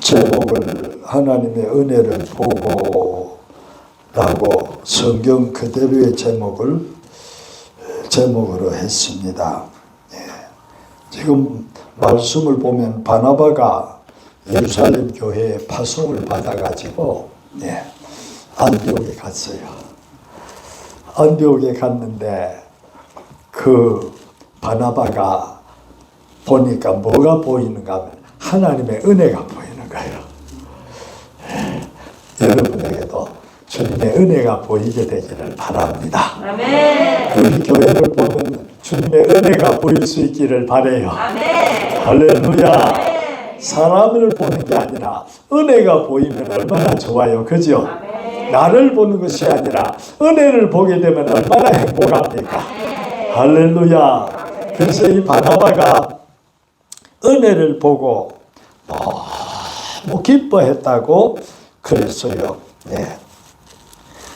제목을 하나님의 은혜를 보고 라고 성경 그대로의 제목으로 했습니다. 지금 말씀을 보면 바나바가 예루살렘 교회에 파송을 받아가지고 안디옥에 갔어요. 안디옥에 갔는데 그 바나바가 보니까 뭐가 보이는가 하면 하나님의 은혜가 보이는 거예요. 여러분에게도 주님의 은혜가 보이게 되기를 바랍니다. 아멘. 우리 교회를 보면 주님의 은혜가 보일 수 있기를 바라요. 아멘. 할렐루야. 아멘. 사람을 보는 게 아니라 은혜가 보이면 얼마나 좋아요. 그죠? 아멘. 나를 보는 것이 아니라 은혜를 보게 되면 얼마나 행복합니까? 아멘. 할렐루야. 아멘. 그래서 이 바나바가 은혜를 보고 너무 기뻐했다고 그랬어요.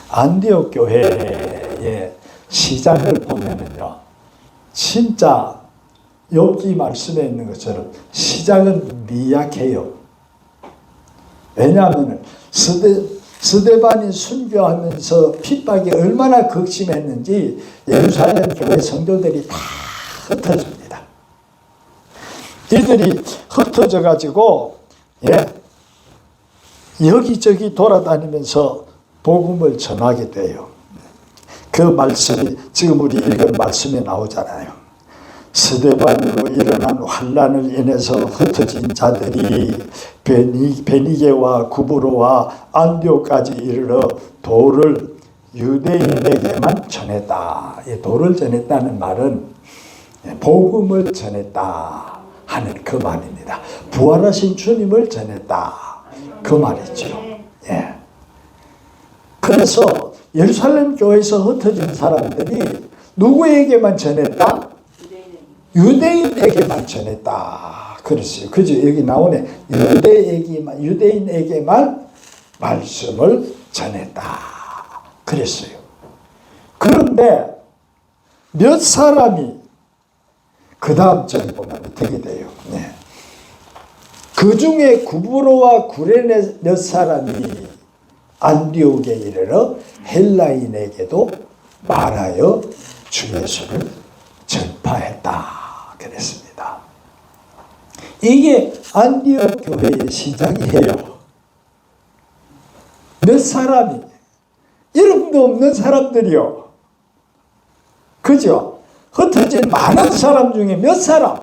안디옥 교회의 시작을 보면은요, 진짜 욥기 말씀에 있는 것처럼 시작은 미약해요. 왜냐하면 스데반이 순교하면서 핍박이 얼마나 극심했는지 예루살렘 교회 성도들이 다 흩어집니다. 이들이 흩어져 가지고 여기저기 돌아다니면서 복음을 전하게 돼요. 그 말씀이 지금 우리 읽은 말씀에 나오잖아요. 스데반으로 일어난 환난을 인해서 흩어진 자들이 베니게와 구브로와 안디옥까지 이르러 도를 유대인에게만 전했다. 이 도를 전했다는 말은 복음을 전했다 하는 그 말입니다. 부활하신 주님을 전했다 그 말이죠. 그래서 예루살렘 교회에서 흩어진 사람들이 누구에게만 전했다? 유대인에게만 전했다. 그랬어요. 그죠? 여기 나오네. 유대인에게만 말씀을 전했다. 그랬어요. 그런데 몇 사람이 그 다음 절에 보면 어떻게 돼요? 그 중에 구브로와 구레네 몇 사람이 안디옥에 이르러 헬라인에게도 말하여 주 예수를 전파했다 그랬습니다. 이게 안디옥 교회의 시작이에요. 몇 사람이, 이름도 없는 사람들이요. 그죠? 흩어진 많은 사람 중에 몇 사람,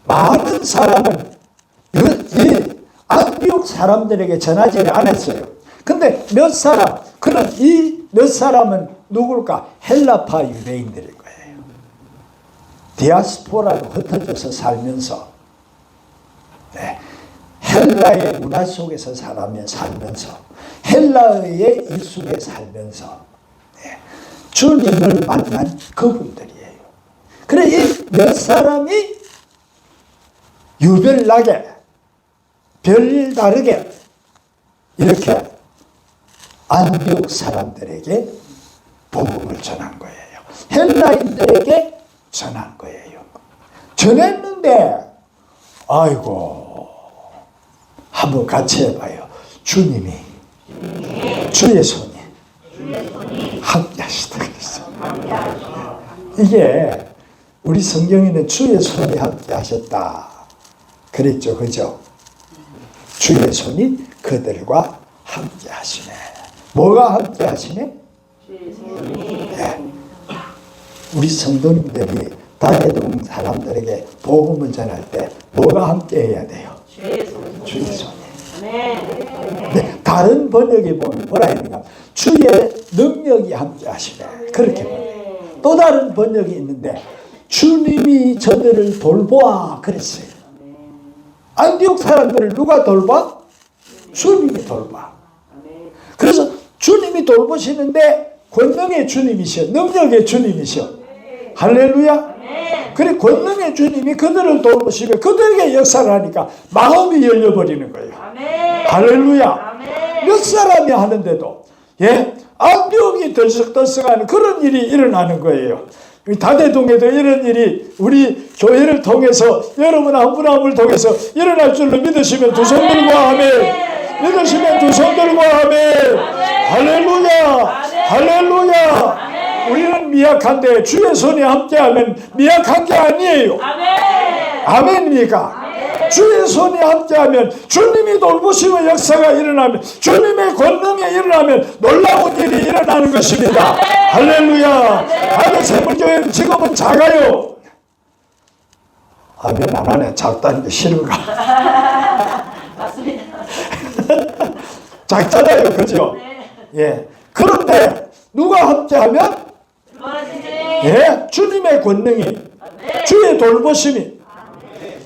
많은 사람은 이 안디옥 사람들에게 전하지 않았어요. 근데 몇 사람, 그럼 이 몇 사람은 누굴까? 헬라파 유대인들일 거예요. 디아스포라로 흩어져서 살면서 헬라의 문화 속에서 살면서 헬라의 일숙에 살면서 주님을 만난 그분들이에요. 그래 이 몇 사람이 유별나게 별다르게 이렇게 안디옥 사람들에게 복음을 전한 거예요. 헬라인들에게 전한 거예요. 전했는데 아이고 한번 같이 해봐요. 주님이 주의 손이 함께 하시다 그랬어요. 이게 우리 성경에는 주의 손이 함께 하셨다 그랬죠. 그죠? 주의 손이 그들과 함께 하시네. 뭐가 함께 하시네? 주의 손이. 우리 성도님들이 다해동 사람들에게 복음을 전할 때 뭐가 함께 해야 돼요? 주의 손이. 네, 다른 번역에 보면 뭐라 했는가? 주의 능력이 함께 하시네. 그렇게 보내요. 또 다른 번역이 있는데 주님이 저들을 돌보아 그랬어요. 안디옥 사람들을 누가 돌봐? 주님이 돌봐. 그래서 주님이 돌보시는데 권능의 주님이셔. 능력의 주님이셔. 할렐루야. 그래 권능의 주님이 그들을 돌보시고 그들에게 역사를 하니까 마음이 열려버리는 거예요. 할렐루야. 몇 사람이 하는데도 안디옥이 들썩들썩하는 그런 일이 일어나는 거예요. 다대동에도 이런 일이 우리 교회를 통해서 여러분 한 분 한 분을 통해서 일어날 줄로 믿으시면 두 손 들고 아멘. 믿으시면 두 손 들고 아멘. 할렐루야. 할렐루야. 우리는 미약한데 주의 손이 함께하면 미약한 게 아니에요. 아멘입니까? 주의 손이 함께하면, 주님이 돌보시는 역사가 일어나면, 주님의 권능이 일어나면 놀라운 일이 일어나는 것입니다. 할렐루야. 아멘. 새물교회는 지금은 작아요. 아멘 안 하네. 작다는 게 싫은가? 맞습니다. 작잖아요. 그죠? 예. 그런데 누가 함께하면? 예. 주님의 권능이, 주의 돌보심이,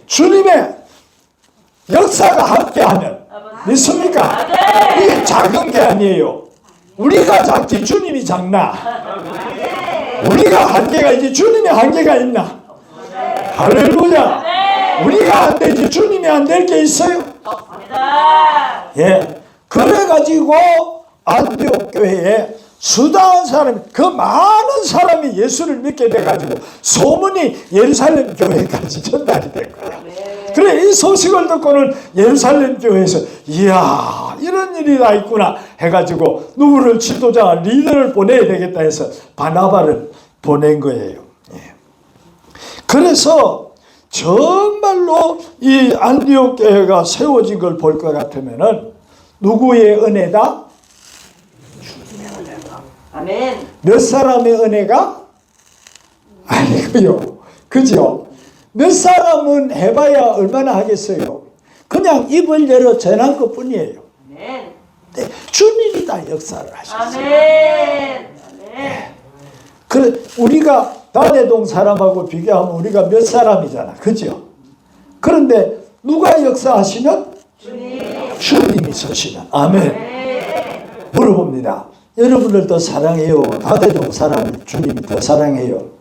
주님의 역사가 함께하면, 믿습니까? 이게 작은 게 아니에요. 우리가 작지 주님이 작나? 우리가 한계가 있지 주님의 한계가 있나? 할렐루야. 우리가 안 되지 주님이 안 될 게 있어요? 예. 그래가지고 안디옥 교회에 수다한 사람이, 그 많은 사람이 예수를 믿게 돼가지고 소문이 예루살렘 교회까지 전달이 된 거예요. 그래, 이 소식을 듣고는 예루살렘 교회에서 이야, 이런 일이 다 있구나 해가지고 누구를 지도자 리더를 보내야 되겠다 해서 바나바를 보낸 거예요. 예. 그래서 정말로 이 안디옥 교회가 세워진 걸 볼 것 같으면은 누구의 은혜다? 주님의 은혜다. 아멘. 몇 사람의 은혜가? 아니고요. 그죠? 몇 사람은 해봐야 얼마나 하겠어요? 그냥 입을 열어 전한 것 뿐이에요. 아멘. 네, 주님이 다 역사를 하셨어요. 아멘. 아멘. 그래, 우리가 다대동 사람하고 비교하면 우리가 몇 사람이잖아. 그죠? 그런데 누가 역사하시면? 주님이 서시면. 아멘. 물어봅니다. 여러분들 더 사랑해요? 다대동 사람 주님이 더 사랑해요?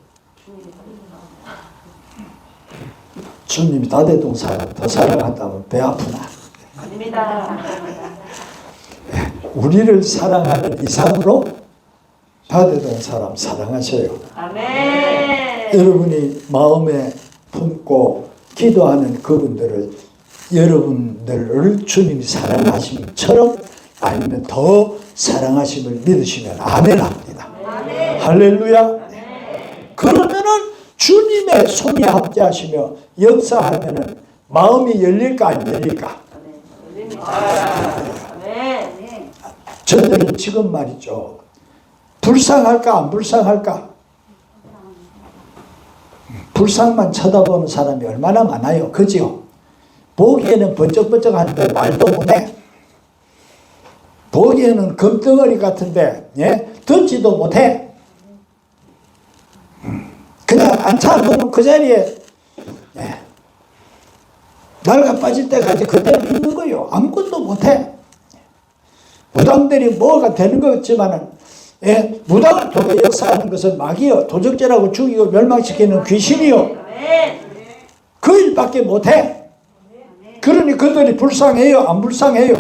주님이 다대동 사람 더 사랑한다면 배 아프나? 아닙니다. 우리를 사랑하는 이상으로 다대동 사람 사랑하셔요. 아멘. 여러분이 마음에 품고 기도하는 그분들을, 여러분들을 주님이 사랑하심처럼 아니면 더 사랑하심을 믿으시면 아멘 합니다. 아멘. 할렐루야. 아멘. 그러면은 주님의 손이 함께 하시며 역사하면은 마음이 열릴까 안 열릴까? 아멘. 저들은 지금 말이죠. 불쌍할까 안 불쌍할까? 불쌍만 쳐다보는 사람이 얼마나 많아요. 그죠? 보기에는 번쩍번쩍 하는데 말도 못해. 보기에는 금덩어리 같은데, 예? 듣지도 못해. 그냥 앉혀놓으면 그 자리에, 예, 날가 빠질 때까지 그대로 있는 거예요. 아무것도 못해. 무당들이 뭐가 되는 것 같지만은, 예, 무당을 통해 역사하는 것은 마귀요, 도적질하고 죽이고 멸망시키는 귀신이요. 그 일밖에 못해. 그러니 그들이 불쌍해요, 안 불쌍해요?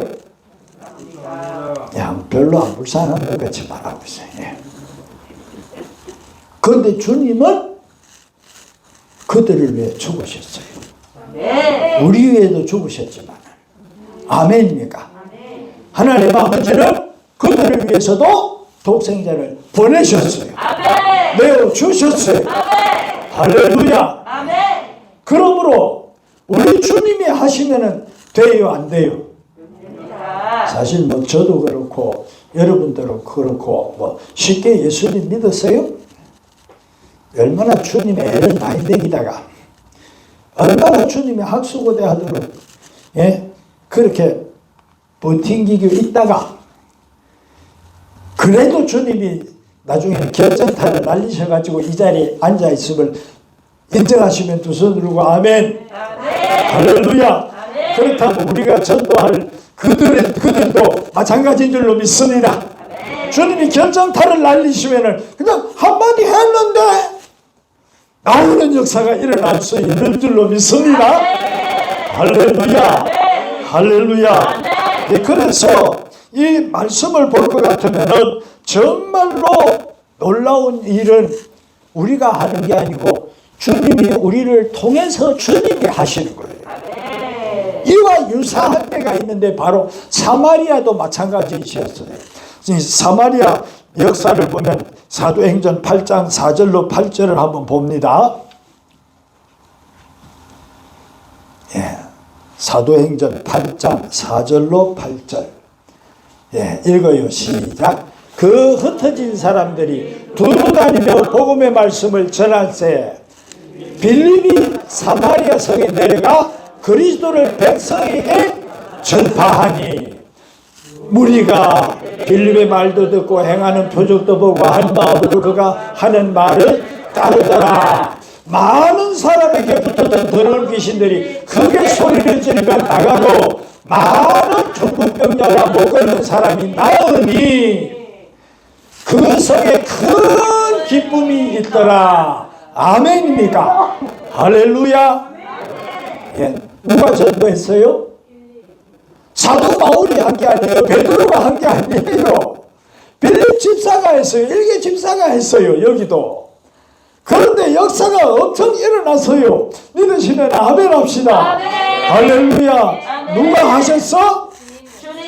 야, 별로 안 불쌍한 것 같이 말하고 있어요. 예. 그런데 주님은 그들을 위해 죽으셨어요. 우리 위해도 죽으셨지만, 아멘입니까? 하나님 아버지는 그들을 위해서도 독생자를 보내셨어요. 내어 주셨어요. 할렐루야. 그러므로 우리 주님이 하시면은 돼요, 안 돼요? 사실 뭐 저도 그렇고 여러분들은 그렇고 뭐 쉽게 예수님 믿었어요? 얼마나 주님의 애를 많이 먹이다가 얼마나 주님의 학수고대 하도록, 예, 그렇게 버팅기고 있다가 그래도 주님이 나중에 결정타를 날리셔가지고 이 자리에 앉아있음을 인정하시면 두 손 들고 아멘. 할렐루야. 그렇다면 우리가 전도할 그들도 마찬가지인 줄로 믿습니다. 주님이 결정타를 날리시면은 그냥 한마디 했는데 나오는 역사가 일어날 수 있는 줄로 믿습니다. 할렐루야. 할렐루야. 네, 그래서 이 말씀을 볼 것 같으면은 정말로 놀라운 일은 우리가 하는 게 아니고 주님이 우리를 통해서 주님이 하시는 거예요. 이와 유사한 데가 있는데 바로 사마리아도 마찬가지이셨어요. 사마리아 역사를 보면 사도행전 8장 4절로 8절을 한번 봅니다. 예, 사도행전 8장 4절로 8절. 예, 읽어요. 시작. 그 흩어진 사람들이 두루 다니며 복음의 말씀을 전할새 빌립이 사마리아 성에 내려가 그리스도를 백성에게 전파하니 무리가 빌립의 말도 듣고 행하는 표적도 보고 한 마음으로 그가 하는 말을 따르더라. 많은 사람에게 붙었던 더러운 귀신들이 크게 소리를 지르며 나가고 많은 중풍병자와 목 없는 사람이 나으니 그 성에 큰 기쁨이 있더라. 아멘입니까? 할렐루야. 예, 누가 전도했어요? 사도 바울이 한 게 아니에요. 베드로가 한 게 아니에요. 빌립 집사가 했어요. 일개 집사가 했어요. 여기도. 그런데 역사가 엄청 일어났어요. 믿으시면 아멘 합시다. 아멘. 할렐루야. 아멘. 누가 하셨어?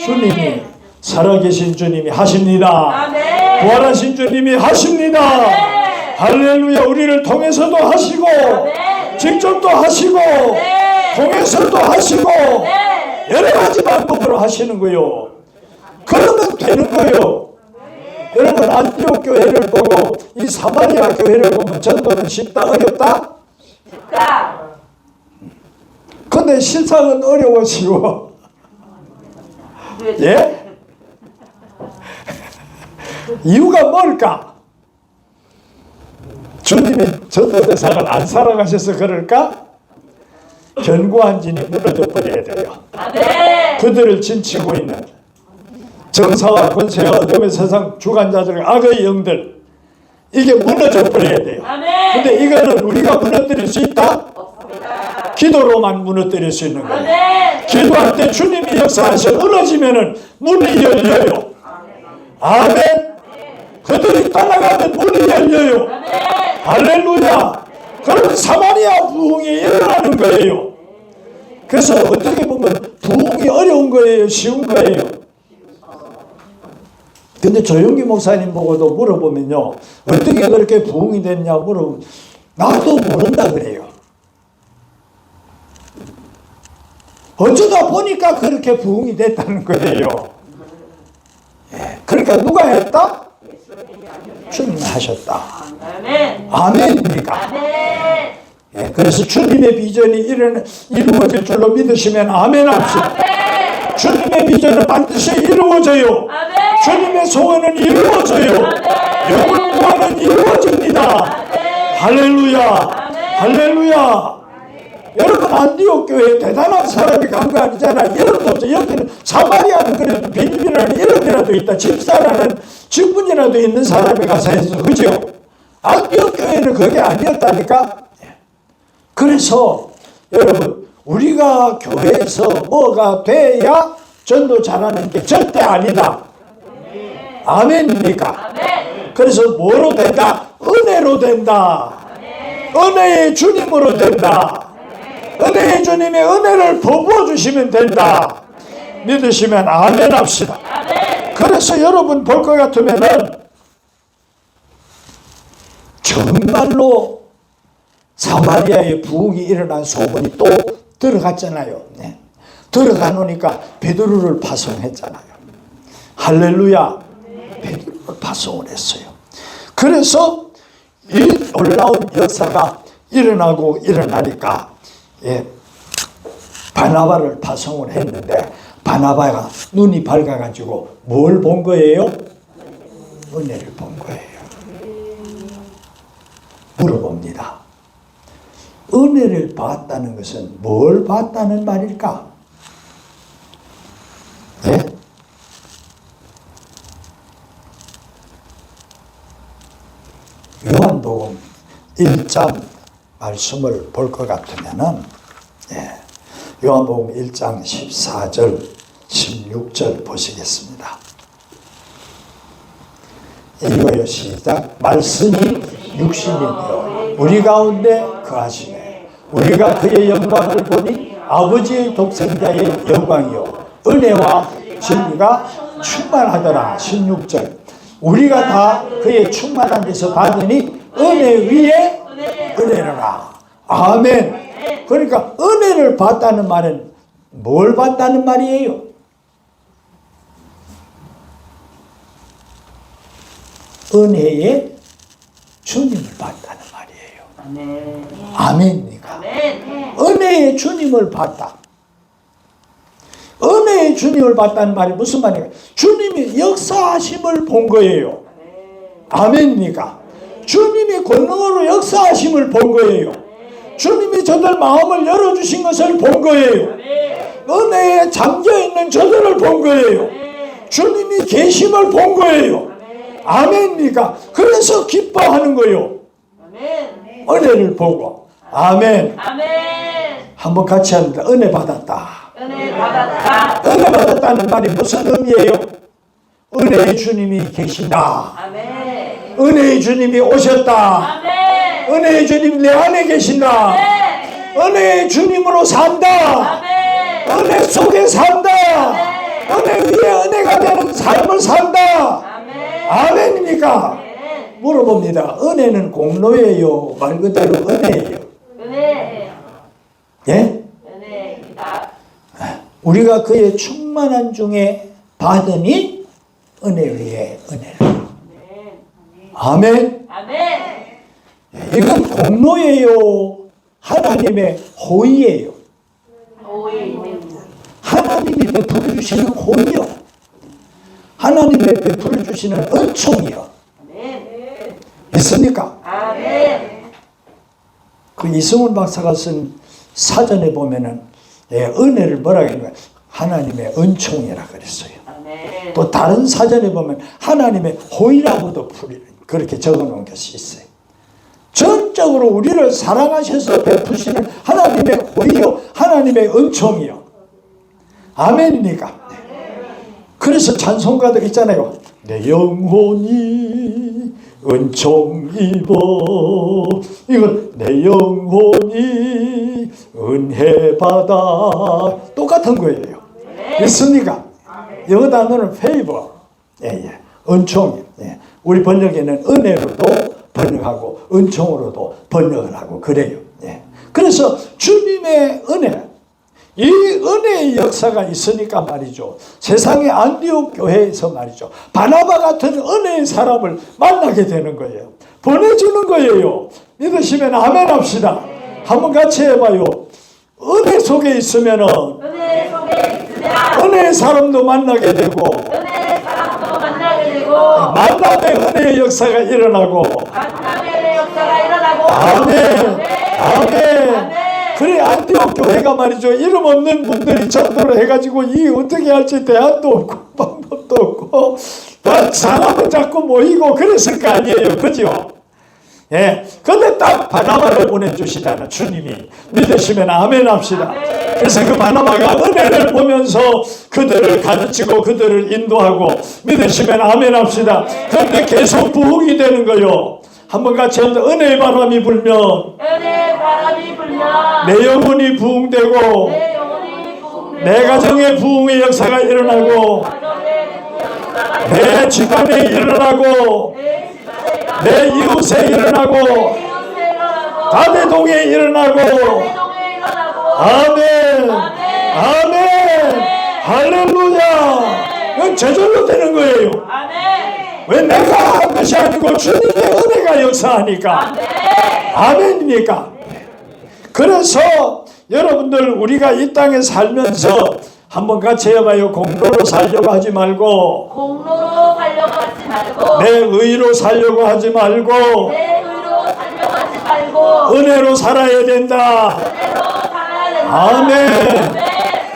주님이. 살아계신 주님이 하십니다. 아멘. 부활하신 주님이 하십니다. 아멘. 할렐루야. 우리를 통해서도 하시고 아멘. 직접도 하시고 아멘. 통해서도 하시고 아멘. 여러 가지 방법으로 하시는 거요. 그러면 되는 거요. 여러분 안티옥 교회를 보고 이 사마리아 교회를 보면 전도는 쉽다 어렵다? 쉽다. 근데 실상은 어려워 쉬워. 예? 이유가 뭘까? 주님이 전도 대상을 안 살아가셔서 그럴까? 견고한 진이 무너져 버려야 돼요. 아멘. 그들을 진치고 있는 정사와 권세와 어둠의 세상 주관자들 악의 영들 이게 무너져 버려야 돼요. 아멘. 근데 이거는 우리가 무너뜨릴 수 있다? 없습니다. 기도로만 무너뜨릴 수 있는 거예요. 아멘. 기도할 때 주님이 역사하셔 무너지면은 문이 열려요. 아멘. 그들이 떠나가면 문이 열려요. 아멘. 할렐루야. 그러면 사마리아 부흥이 일어나는 거예요. 그래서 어떻게 보면 부흥이 어려운 거예요? 쉬운 거예요? 근데 조영기 목사님 보고도 물어보면요. 어떻게 그렇게 부흥이 됐냐 물어보면 나도 모른다 그래요. 어쩌다 보니까 그렇게 부흥이 됐다는 거예요. 예, 그러니까 누가 했다? 주님이 하셨다. 아멘. 아멘입니까? 아멘. 예, 그래서 주님의 비전이 이루어질 줄로 믿으시면 아멘 합시다. 아멘. 주님의 비전은 반드시 이루어져요. 아멘. 주님의 소원은 이루어져요. 영원 구원은 이루어집니다. 아멘. 할렐루야. 아멘. 할렐루야. 여러분 안디옥 교회에 대단한 사람이 간 거 아니잖아요. 이런 없어. 여기는 사마리아는 그래도 빌립이라는 이름이라도 있다. 집사라는 직분이라도 있는 사람이 가서 했어. 그죠? 안디옥 교회는 그게 아니었다니까. 그래서 여러분 우리가 교회에서 뭐가 돼야 전도 잘하는 게 절대 아니다. 아멘입니까? 아멘. 그래서 뭐로 된다? 은혜로 된다. 아멘. 은혜의 주님으로 된다. 은혜의 주님의 은혜를 부어 주시면 된다. 믿으시면 아멘 합시다. 아멘. 그래서 여러분 볼 것 같으면은 정말로 사마리아의 부흥이 일어난 소문이 또 들어갔잖아요. 네. 들어가 놓으니까 베드로를 파송했잖아요. 할렐루야. 베드로를 파송을 했어요. 그래서 이 놀라운 역사가 일어나고 일어나니까 예, 바나바를 파송을 했는데 바나바가 눈이 밝아가지고 뭘 본 거예요? 은혜를 본 거예요. 물어봅니다. 은혜를 봤다는 것은 뭘 봤다는 말일까? 예? 요한복음 1장 말씀을 볼 것 같으면은 예, 요한복음 1장 14절 16절 보시겠습니다. 이거요 시작. 말씀이 육신이며 우리 가운데 거하시네. 우리가 그의 영광을 보니 아버지의 독생자의 영광이요 은혜와 진리가 충만하더라. 16절. 우리가 다 그의 충만한 데서 받으니 은혜 위에 은혜로라. 아멘. 그러니까 은혜를 받다는 말은 뭘 받다는 말이에요? 은혜의 주님을 받다는 말이에요. 아멘입니까? 은혜의 주님을 받다. 은혜의 주님을 받다는 말이 무슨 말이에요? 주님이 역사하심을 본 거예요. 아멘입니까? 주님이 권능으로 역사하심을 본 거예요. 주님이 저들 마음을 열어주신 것을 본 거예요. 은혜에 잠겨있는 저들을 본 거예요. 주님이 계심을 본 거예요. 아멘입니까? 그래서 기뻐하는 거예요. 은혜를 보고. 아멘. 한번 같이 합니다. 은혜 받았다. 은혜 받았다. 은혜 받았다는 말이 무슨 의미예요? 은혜의 주님이 계신다. 아멘. 은혜의 주님이 오셨다. 아멘. 은혜의 주님이 내 안에 계신다. 아멘. 은혜의 주님으로 산다. 아멘. 은혜 속에 산다. 은혜 위에 은혜가 되는 삶을 산다. 아멘. 아멘입니까? 아멘. 물어봅니다. 은혜는 공로예요? 말 그대로 은혜예요? 은혜. 예? 은혜입니다. 우리가 그의 충만한 중에 받으니 은혜 위에 은혜를. 아멘. 아멘. 이건 공로예요? 하나님의 호의예요? 오입니다. 하나님이 베풀어 주시는 호의요. 하나님이 베풀어 주시는 은총이요. 아멘. 있습니까? 아멘. 그 이승훈 박사가 쓴 사전에 보면은 은혜를 뭐라고 했냐면 하나님의 은총이라 그랬어요. 아멘. 또 다른 사전에 보면 하나님의 호의라고도 그렇게 적어놓은 것이 있어요. 전적으로 우리를 사랑하셔서 베푸시는 하나님의 호의요, 하나님의 은총이요. 아멘입니까? 그래서 찬송가도 있잖아요. 내 영혼이 은총 입어. 이건 내 영혼이 은혜 받아. 똑같은 거예요. 있습니까? 영어 단어는 favor. 은총. 우리 번역에는 은혜로도 번역하고 은총으로도 번역을 하고 그래요. 그래서 주님의 은혜, 이 은혜의 역사가 있으니까 말이죠. 세상의 안디옥 교회에서 말이죠. 바나바 같은 은혜의 사람을 만나게 되는 거예요. 보내주는 거예요. 믿으시면 아멘 합시다. 한번 같이 해봐요. 은혜 속에 있으면은 은혜 속에 있으면 은혜의 사람도 만나게 되고 은혜의 사람도 만나게 되고 만남의 은혜의 역사가 일어나고 만남의 역사가 일어나고 아멘. 아멘. 아멘. 그래 안디옥 교회가 말이죠. 이름 없는 분들이 전도를 해가지고 이 어떻게 할지 대안도 없고 방법도 없고 사람은 자꾸 모이고 그랬을 거 아니에요. 그죠? 근데 딱 바나바를 보내주시잖아. 주님이. 믿으시면 아멘 합시다. 그래서 그 바나바가 은혜를 보면서 그들을 가르치고 그들을 인도하고 믿으시면 아멘 합시다. 그런데 계속 부흥이 되는 거요. 한번 같이 합니다. 은혜의 바람이 불면 은혜의 바람이 불면 내 영혼이 부흥되고 내 영혼이 부흥되고 내 가정의 부흥의 역사가 일어나고 내 집안에 일어나고 내 이웃에 일어나고 다대동에 일어나고 아멘. 아멘. 할렐루야. 이건 저절로 되는 거예요. 왜 내가 한 것이 아니고 주님의 은혜가 역사하니까. 아멘이니까. 그래서 여러분들 우리가 이 땅에 살면서 한번 같이 해봐요. 공로로 살려고 하지 말고 공로로 살려고 하지 말고 내 의로 살려고 하지 말고 내 의로 살려고 하지 말고 은혜로 살아야 된다. 은혜로 살아야 된다. 아멘.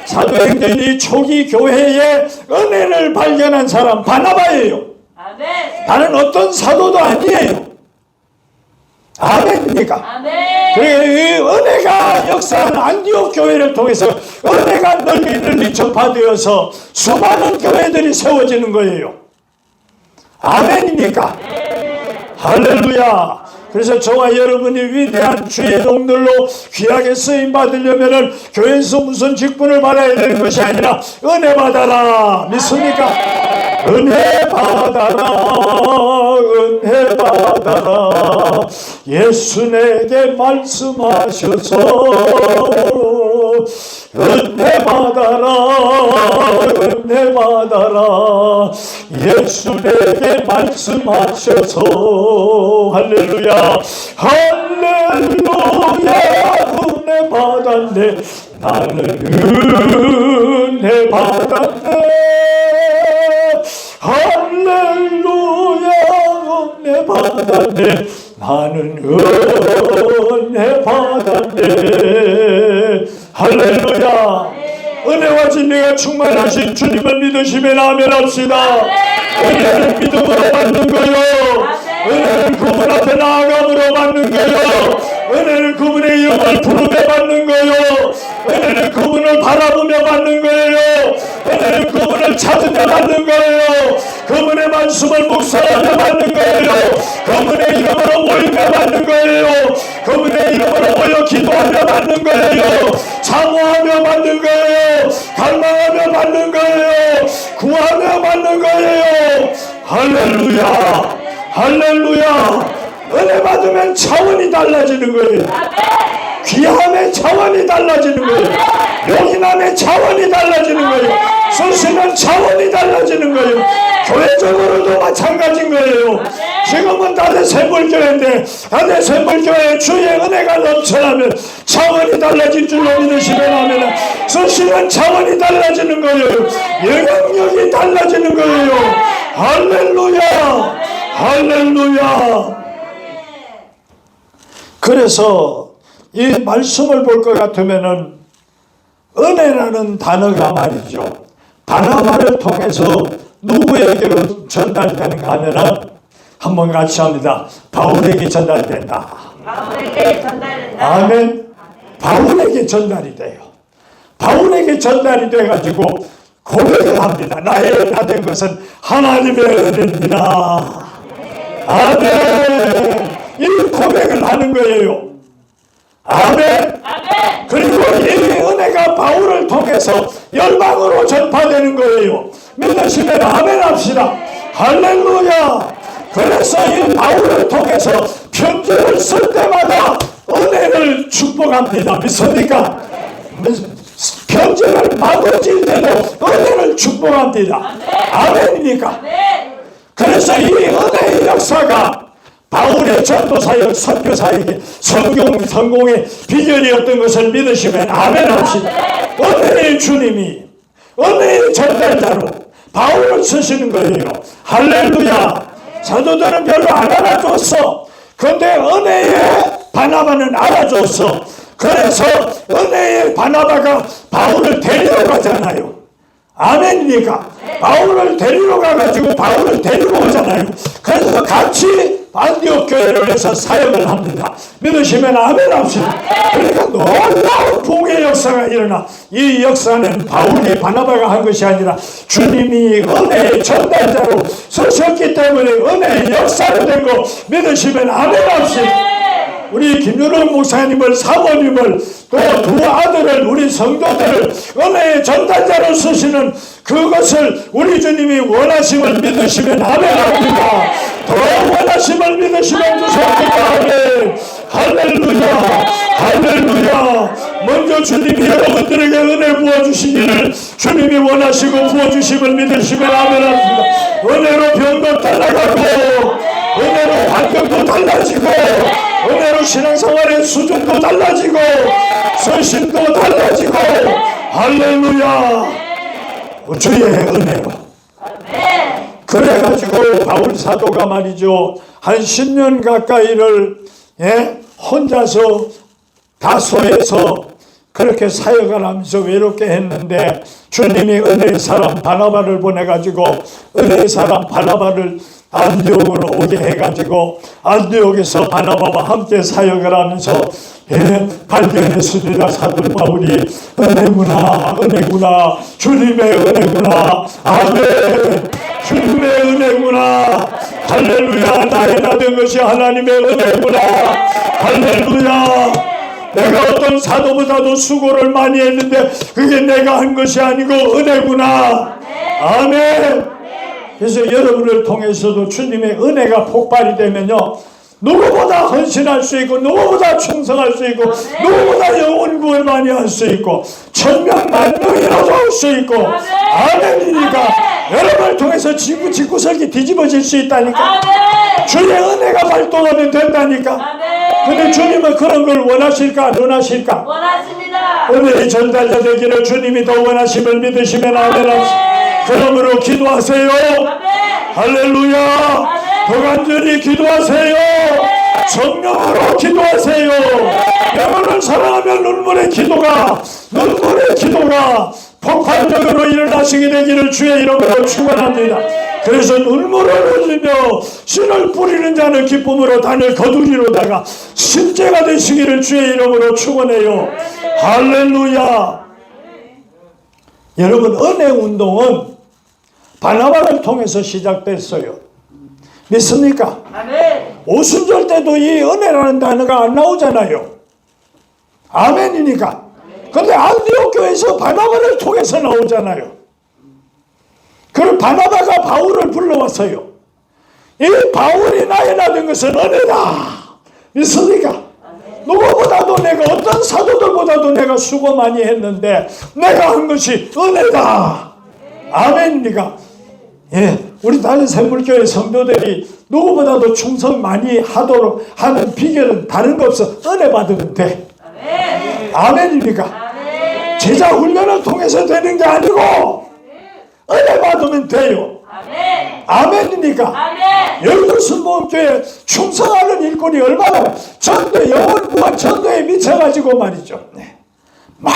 사도행전이 초기 교회에 은혜를 발견한 사람 바나바예요. 아멘. 다른 어떤 사도도 아니에요. 아멘입니까? 아멘. 그래, 이 은혜가 역사하는 안디옥 교회를 통해서 은혜가 널리 전파되어서 수많은 교회들이 세워지는 거예요. 아멘입니까? 할렐루야. 그래서 저와 여러분이 위대한 주의 종들로 귀하게 쓰임 받으려면은 교회에서 무슨 직분을 받아야 되는 것이 아니라 은혜 받아라. 믿습니까? 은혜 받아라. 은혜 받아라. 예수 내게 말씀하셔서 은혜 받아라. 은혜 받아라. 예수 내게 말씀하셔서 할렐루야. 할렐루야. 은혜 받았네. 나는 은혜 받았네. 할렐루야. 은혜 받았네. 나는 은혜 받았네. 할렐루야. 은혜와 진리가 충만하신 주님을 믿으시면 아멘 합시다. 은혜는 믿음으로 받는 거요. 은혜는 그분 앞에 나아감으로 받는 거요. 은혜는 그분의 이름을 부르며 받는 거요. 은혜는 그분을 바라보며 받는 거예요. 은혜는 그분을 찾으며 받는 거예요. 그분의 말씀을 묵상하며 받는 거예요. 그분의 이름으로 모이며 받는 거예요. 그분의 이름으로 모여 기도하며 받는 거예요. 사모하며 받는 거예요. 갈망하며 받는 거예요. 구하며 받는 거예요. 할렐루야. 할렐루야. 은혜 받으면 차원이 달라지는 거예요. 귀함의 차원이 달라지는 거예요. 용인함의 차원이 달라지는 거예요. 쓰시는 차원이 달라지는 거예요. 교회적으로도 마찬가지인 거예요. 지금은 다들 샘물교회인데 다들 샘물교회에 주의 은혜가 넘쳐나면 차원이 달라질 줄로 믿으시면 하면 쓰시는 차원이 달라지는 거예요. 영향력이 달라지는 거예요. 할렐루야. 할렐루야. 그래서 이 말씀을 볼 것 같으면은 은혜라는 단어가 말이죠. 바나바를 통해서 누구에게로 전달되는가 하면은 한번 같이 합니다. 바울에게 전달된다. 바울에게 전달된다. 아멘. 바울에게 전달이 돼요. 바울에게 전달이 돼가지고 고백을 합니다. 나의 은혜가 된 것은 하나님의 은혜입니다. 아멘. 이 고백을 하는 거예요. 아멘. 그리고 이 은혜가 바울을 통해서 열방으로 전파되는 거예요. 믿으시면 아멘 합시다. 할렐루야. 그래서 이 바울을 통해서 편지를 쓸 때마다 은혜를 축복합니다. 믿습니까? 편지를 마구질 때도 은혜를 축복합니다. 아멘입니까? 그래서 이 은혜의 역사가 바울의 전도사역, 선교사에게 성공의 비결이었던 것을 믿으시면 아멘 합시다. 은혜의 주님이 은혜의 전달자로 바울을 쓰시는 거예요. 할렐루야. 사도들은 별로 안 알아줬어. 그런데 은혜의 바나바는 알아줬어. 그래서 은혜의 바나바가 바울을 데리러 가잖아요. 아멘입니까? 바울을 데리러 가가지고 바울을 데리고 오잖아요. 그래서 같이 안디옥 교회를 해서 사역을 합니다. 믿으시면 아멘 합시다. 그러니까 놀라운 붕의 역사가 일어나. 이 역사는 바울이 바나바가 한 것이 아니라 주님이 은혜의 전달자로 쓰셨기 때문에 은혜의 역사로 된 거 믿으시면 아멘 합시다. 우리 김윤호 목사님을, 사모님을, 또 두 아들을, 우리 성도들을 은혜의 전달자로 쓰시는 그것을 우리 주님이 원하심을 믿으시면 아멘합니다. 더 원하심을 믿으시면 주십니다. 아멘. 할렐루야. 할렐루야. 먼저 주님이 여러분들에게 은혜 부어주시기를 주님이 원하시고 부어주심을 믿으시면 아멘합니다. 은혜로 병도 달라가고 은혜로 환경도 달라지고 은혜로 신앙생활의 수준도 달라지고 서신도 달라지고 할렐루야. 주의 은혜로. 그래가지고 바울 사도가 말이죠, 한 10년 가까이를 혼자서 다소에서 그렇게 사역을 하면서 외롭게 했는데 주님이 은혜의 사람 바나바를 보내가지고 은혜의 사람 바나바를 안디옥으로 오게 해가지고 안디옥에서 바나바와 함께 사역을 하면서 발견했습니다. 사도 바울이 은혜구나, 은혜구나, 주님의 은혜구나, 아멘. 주님의 은혜구나, 할렐루야. 나의 나된 것이 하나님의 은혜구나. 할렐루야. 내가 어떤 사도보다도 수고를 많이 했는데 그게 내가 한 것이 아니고 은혜구나. 아멘. 그래서 여러분을 통해서도 주님의 은혜가 폭발이 되면요, 누구보다 헌신할 수 있고, 누구보다 충성할 수 있고, 누구보다 영혼 구원 많이 할 수 있고, 천명 만명이라도 할 수 있고, 아멘이니까 여러분을 통해서 지구석이 뒤집어질 수 있다니까. 주의 은혜가 발동하면 된다니까. 근데 주님은 그런 걸 원하실까 안 원하실까? 원하십니다. 은혜의 전달자 되기를 주님이 더 원하심을 믿으시면 아멘. 그러므로 기도하세요. 할렐루야. 더 간절히 기도하세요. 성령으로 기도하세요. 영혼을 사랑하며 눈물의 기도가 폭발적으로 일어나시게 되기를 주의 이름으로 축원합니다. 그래서 눈물을 흘리며 씨를 뿌리는 자는 기쁨으로 단을 거두리로다가 십제가 되시기를 주의 이름으로 축원해요. 할렐루야. 여러분, 은혜 운동은 바나바를 통해서 시작됐어요. 믿습니까? 아멘. 오순절 때도 이 은혜라는 단어가 안 나오잖아요. 아멘이니까. 근데 안디옥 교회에서 바나바를 통해서 나오잖아요. 그럼 바나바가 바울을 불러왔어요. 이 바울이 나의 나된 것은 은혜다. 믿습니까? 누구보다도 내가 어떤 사도들보다도 내가 수고 많이 했는데 내가 한 것이 은혜다. 아멘입니까? 예, 우리 다른 샘물교회 성도들이 누구보다도 충성 많이 하도록 하는 비결은 다른 거 없어. 은혜 받으면 돼. 아멘입니까? 제자 훈련을 통해서 되는 게 아니고 은혜 받으면 돼요. 아멘입니까? 열두 순복음교회 충성하는 일꾼이 얼마나 전도 영혼 구원 전도에 미쳐가지고 말이죠. 네. 막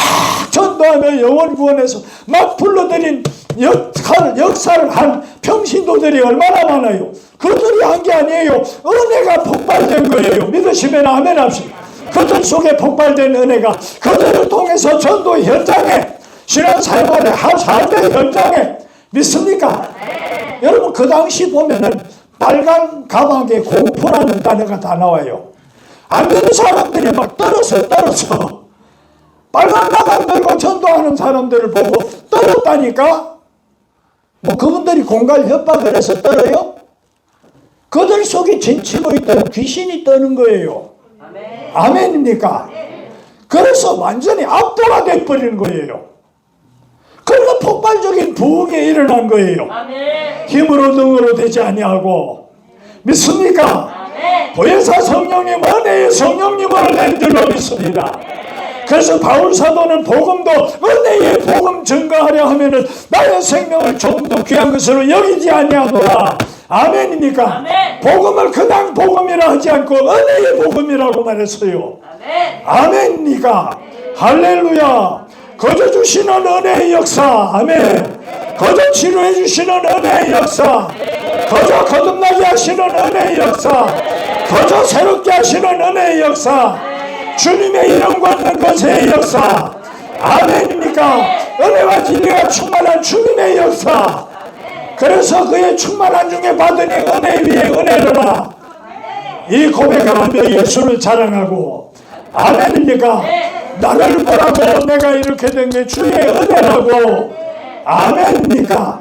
전도하며 영혼 구원해서 막 불러들인 역사를 한 평신도들이 얼마나 많아요. 그들이 한 게 아니에요. 은혜가 폭발된 거예요. 믿으시면 아멘 합시다. 그들 속에 폭발된 은혜가 그들을 통해서 전도 현장에, 신앙생활의 삶의 현장에, 믿습니까? 여러분, 그 당시 보면은 빨간 가방에 공포라는 단어가 다 나와요. 안 되는 사람들이 막 떨어서 빨간 가방 들고 전도하는 사람들을 보고 떨었다니까. 뭐 그분들이 공갈 협박을 해서 떨어요? 그들 속에 진치고 있던 귀신이 떠는 거예요. 아멘입니까? 그래서 완전히 압도가 돼버리는 거예요. 그래서 폭발적인 부흥이 일어난 거예요. 힘으로 능으로 되지 아니하고. 믿습니까? 보혜사 성령님, 은혜의 성령님을 낸들로 믿습니다. 그래서 바울 사도는 복음도 은혜의 복음 증거하려 하면은 나의 생명을 조금 더 귀한 것으로 여기지 아니하노라. 아멘입니까? 복음을 그냥 복음이라 하지 않고 은혜의 복음이라고 말했어요. 아멘입니까? 할렐루야. 거저 주시는 은혜의 역사. 아멘. 거저 치료해 주시는 은혜의 역사. 거저 거듭나게 하시는 은혜의 역사. 거저 새롭게 하시는 은혜의 역사. 주님의 이름 받는 것의 역사. 아멘입니까? 은혜와 진리가 충만한 주님의 역사. 그래서 그의 충만한 중에 받으니 은혜 위에 은혜로라. 이 고백을 하며 예수를 자랑하고. 아멘입니까? 나를 보라고 내가 이렇게 된 게 주의 은혜라고. 아멘입니까?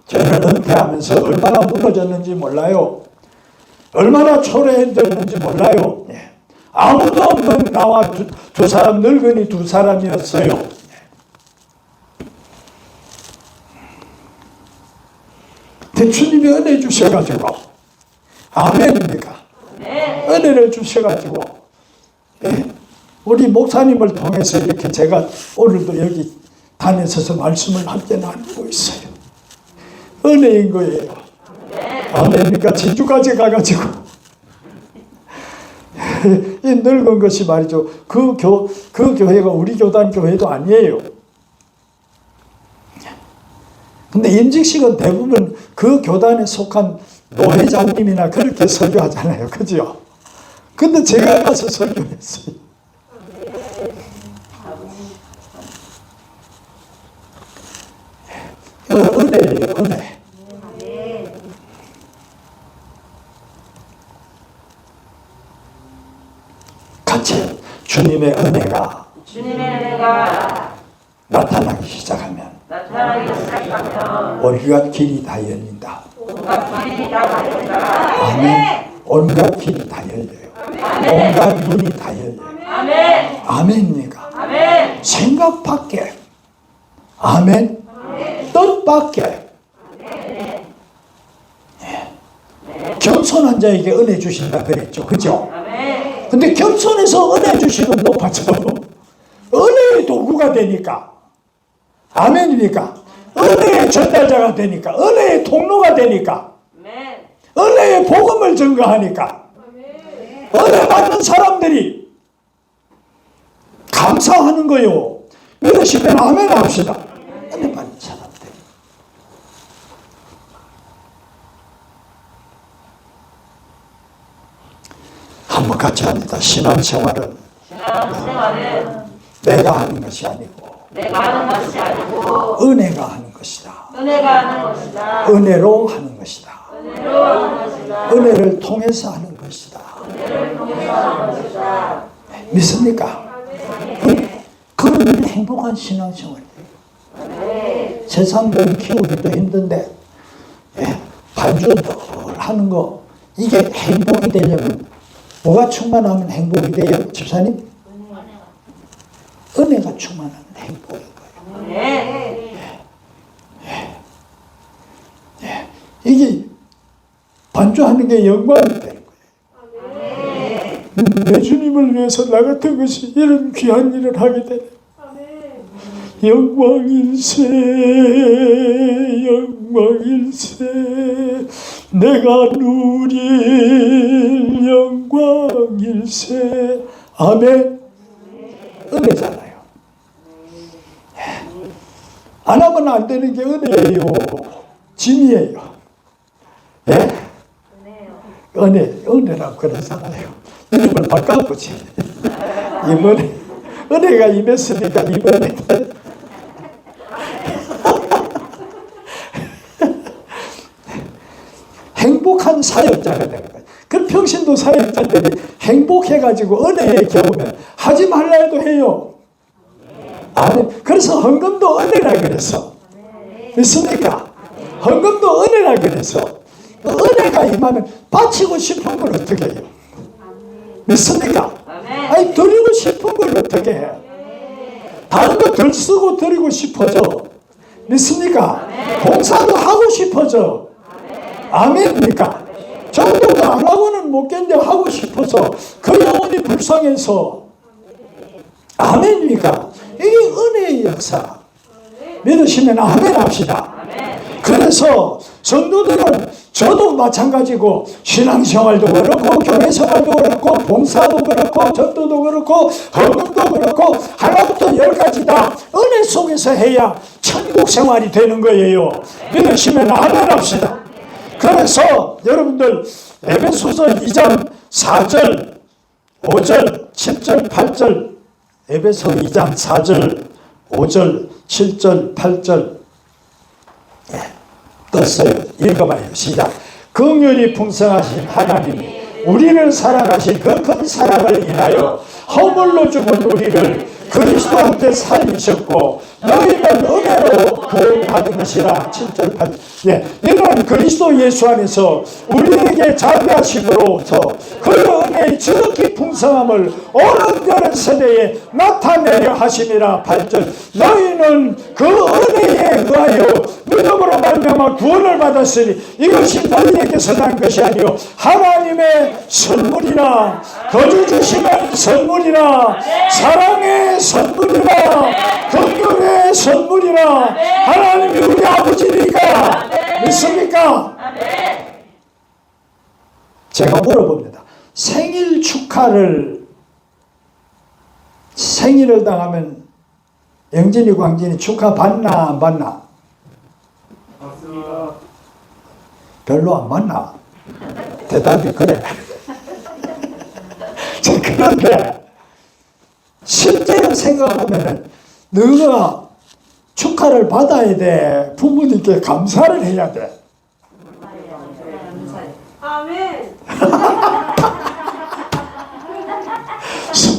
저는 은퇴하면서 얼마나 무너졌는지 몰라요. 얼마나 초라해졌는지 몰라요. 아무도 없는 나와 두 사람, 늙은이 두 사람이었어요. 근데 주님이 은혜 주셔가지고, 아멘입니까? 은혜를 주셔가지고, 우리 목사님을 통해서 이렇게 제가 오늘도 여기 다니셔서 말씀을 함께 나누고 있어요. 은혜인 거예요. 아멘입니까? 진주까지 가가지고 이 늙은 것이 말이죠. 그 교회가 우리 교단 교회도 아니에요. 근데 임직식은 대부분 그 교단에 속한 노회장님이나 그렇게 설교하잖아요. 그죠? 근데 제가 가서 설교했어요. 은혜예요, 은혜. 주님의 은혜가 나타나기 시작하면 온갖 길이 다 열린다. 아멘. 온갖 길이 다 열려요. 온갖 문이 다 열려요. 아멘입니까? 생각 밖에, 아멘, 뜻 밖에. 겸손한 자에게 은혜 주신다 그랬죠. 그죠? 근데 겸손해서 은혜 주시면 높아져. 은혜의 도구가 되니까. 아멘입니까? 은혜의 전달자가 되니까. 은혜의 통로가 되니까. 은혜의 복음을 전가하니까. 은혜 받는 사람들이 감사하는 거요. 믿으시면 아멘 합시다. 은혜 받는 사람들. 한번 같이 합니다. 신앙생활은 내가 하는 것이 아니고 은혜가 하는 것이다. 은혜로 하는 것이다. 은혜를 통해서 하는 것이다. 믿습니까? 그런 행복한 신앙생활이에요. 세상을 키우기도 힘든데 반주를 하는 거, 이게 행복이 되려면 뭐가 충만하면 행복이 돼요? 집사님? 은혜가 충만하면 행복인 거예요. 이게 반주하는 게 영광이 되는 거예요. 내 주님을 위해서 나 같은 것이 이런 귀한 일을 하게 되네. 영광일세, 영광일세, 내가 누릴 영광일세. 아멘. 은혜잖아요. 안 하면 안 되는 게 은혜예요. 짐이에요. 예? 은혜라고 그러잖아요. 이름을 바꿔보지. 이번에 은혜가 임했으니까 이번에 행복한 사역자가 되는 거예요. 그 평신도 사역자들이 행복해가지고 은혜의 경험을 하지 말라 해도 해요. 아멘. 그래서 헌금도 은혜라 그랬어. 믿습니까? 헌금도 은혜라 그랬어. 은혜가 임하면 바치고 싶은 걸 어떻게 해요? 믿습니까? 아니 드리고 싶은 걸 어떻게 해? 다른 거 덜 쓰고 드리고 싶어져. 믿습니까? 봉사도 하고 싶어져. 아멘입니까? 정도도 안 하고는 못 견뎌 하고 싶어서 그 영혼이 불쌍해서. 아멘입니까? 이게 은혜의 역사. 믿으시면 아멘 합시다. 그래서 성도들은 저도 마찬가지고 신앙생활도 그렇고 교회생활도 그렇고 봉사도 그렇고 전도도 그렇고 헌금도 그렇고 하나부터 10가지 다 은혜 속에서 해야 천국 생활이 되는 거예요. 믿으시면 아멘 합시다. 그래서 여러분들 에베소서 2장 4절 5절 7절 8절 에베소 2장 4절 5절 7절 8절 떴어요. 읽어봐요. 시작. 긍휼이 풍성하신 하나님이 우리를 사랑하신 그 큰 사랑을 인하여 허물로 죽은 우리를 그리스도 한테 살리셨고 너희는 은혜로 구원받은 것이라. 7절 8절. 이는 그리스도 예수 안에서 우리에게 자비하심으로부터 그 은혜의 지극히 풍성함을 오랜 세대에 나타내려 하심이라. 8절. 너희는 그 은혜에 의하여 믿음으로 말미암아 구원을 받았으니 이것이 너희에게서 난 것이 아니요 하나님의 선물이라. 거저 주시는 선물이라. 사랑의 선물이라. 긍휼의 선물이라. 하나님이 우리 아버지니까. 믿습니까? 제가 물어봅니다. 생일을 당하면 영진이 광진이 축하 받나 안 받나? 맞습니다. 별로 안 받나? 대답이 그래. 그런데 실제로 생각하면 너가 축하를 받아야 돼. 부모님께 감사를 해야 돼. 아멘.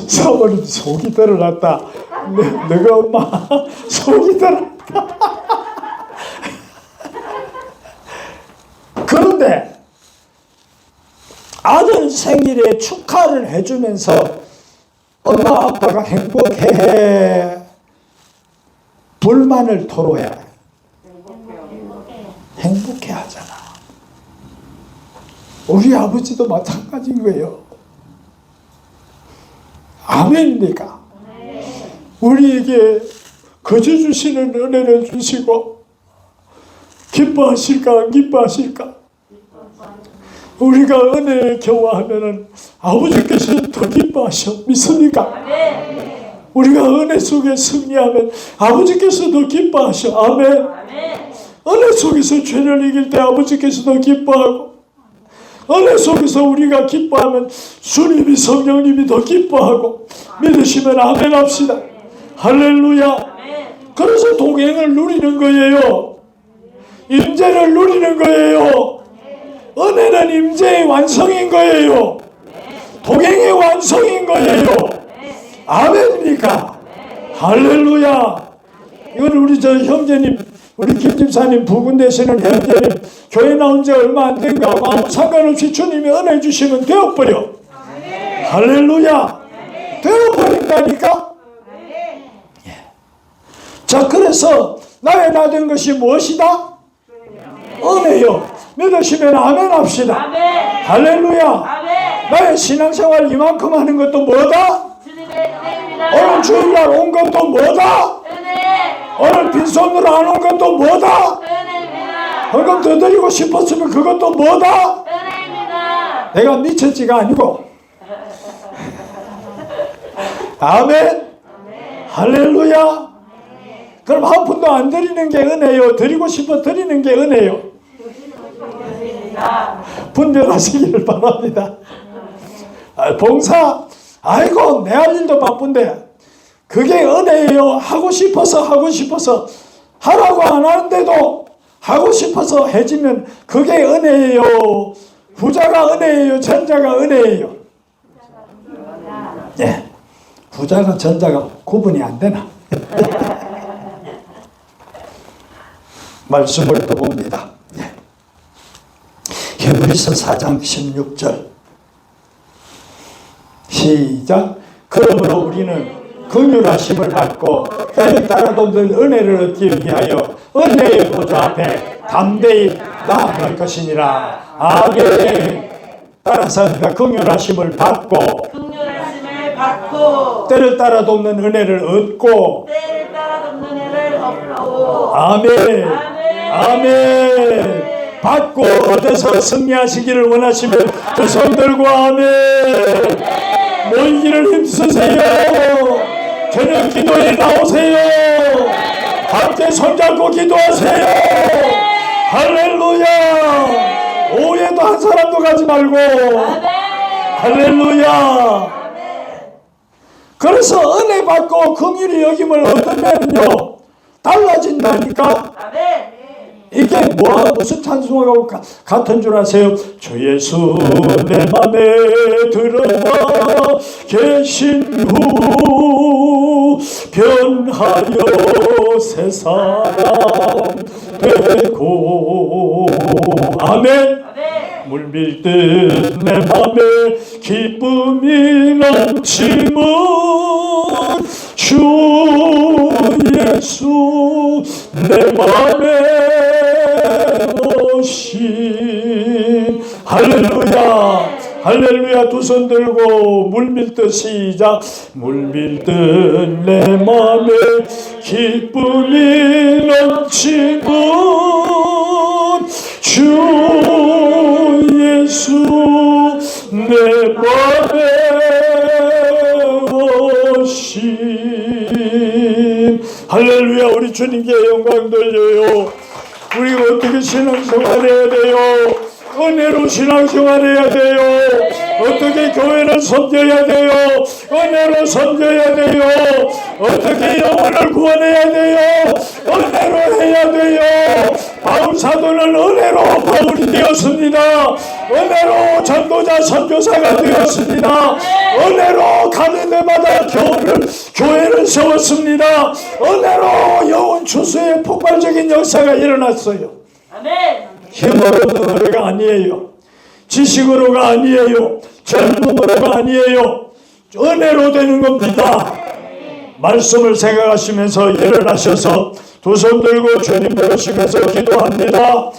사모님 속이 드러났다. 너가 엄마 속이 드러났다. 그런데 아들 생일에 축하를 해주면서 엄마 아빠가 행복해 불만을 토로해. 행복해 하잖아. 우리 아버지도 마찬가지인 거예요. 아멘입니까? 우리에게 거저 주시는 은혜를 주시고 기뻐하실까 안 기뻐하실까? 우리가 은혜에 겨워하면 아버지께서 더 기뻐하셔. 믿습니까? 우리가 은혜 속에 승리하면 아버지께서 더 기뻐하셔. 아멘. 은혜 속에서 죄를 이길 때 아버지께서 더 기뻐하고, 은혜 속에서 우리가 기뻐하면 주님이 성령님이 더 기뻐하고, 믿으시면 아멘 합시다. 할렐루야. 그래서 동행을 누리는 거예요. 임재를 누리는 거예요. 은혜는 임재의 완성인 거예요. 동행의 완성인 거예요. 아멘입니까? 할렐루야. 이건 우리 저 형제님, 우리 김 집사님 부군 되시는 형제님 교회 나온 지 얼마 안 된 거 아무 상관없이 주님이 은혜 주시면 되어버려. 할렐루야. 되어버린다니까. 자, 그래서 나의 나 된 것이 무엇이다? 은혜요. 믿으시면 아멘 합시다. 아멘. 할렐루야. 아멘. 나의 신앙생활 이만큼 하는 것도 뭐다? 주님의 은혜입니다. 오늘 주일날 온 것도 뭐다? 은혜. 오늘 빈손으로 안 온 것도 뭐다? 은혜입니다. 헌금 더 드리고 싶었으면 그것도 뭐다? 은혜입니다. 내가 미쳤지가 아니고. 아멘. 할렐루야. 그럼 한 푼도 안 드리는 게 은혜요? 드리고 싶어 드리는 게 은혜요? 분별하시기를 바랍니다. 봉사, 아이고 내 할 일도 바쁜데 그게 은혜예요? 하고 싶어서 하라고 안 하는데도 하고 싶어서 해지면 그게 은혜예요? 부자가 은혜예요? 전자가 은혜예요? 예, 부자가 전자가 구분이 안 되나? 말씀을 또 봅니다. 히브리서 4장 16절 시작. 그러므로 우리는 긍휼하심을 받고 때를 따라도 늘 은혜를 얻기 위하여 은혜의 보좌 앞에 담대히 나아갈 것이니라. 아멘. 따라서 그가 긍휼하심을 받고 긍휼하심을 받고 때를 따라 돕는 은혜를 얻고 때를 따라 돕는 은혜를 얻고 아멘. 아멘. 받고 얻어서 승리하시기를 원하시면 두 손 들고 아멘. 모이기를 힘쓰세요. 저녁 기도에 나오세요. 함께 손잡고 기도하세요. 할렐루야. 오해도 한 사람도 가지 말고. 할렐루야. 그래서 은혜 받고 긍휼히 여김을 얻으면요 달라진다니까. 이게 무슨 찬송하고 같은 줄 아세요? 주 예수 내 맘에 들어와 계신 후 변하여 새 사람 되고 아멘. 물밀듯 내 맘에 기쁨이 넘치는 주 예수 내 맘에 오신 할렐루야. 할렐루야. 두 손 들고 물밀듯 시작. 물밀듯 내 맘에 기쁨이 넘치는 주 예수 내 맘에 오신 할렐루야. 우리 주님께 영광 돌려요. 우리가 어떻게 신앙생활 해야 돼요? 은혜로 신앙생활 해야 돼요. 어떻게 교회를 섬겨야 돼요? 은혜로 섬겨야 돼요. 어떻게 영혼을 구원해야 돼요? 은혜로 해야 돼요. 바울 사도는 은혜로 바울이 되었습니다. 은혜로 전도자 선교사가 되었습니다. 은혜로 가는 데마다 교회를 세웠습니다. 은혜로 영혼 추수의 폭발적인 역사가 일어났어요. 아멘. 힘으로는 은혜가 아니에요. 지식으로가 아니에요. 젊음으로가 아니에요. 은혜로 되는 겁니다. 말씀을 생각하시면서 일어나셔서 두 손 들고 주님 부르시면서 기도합니다.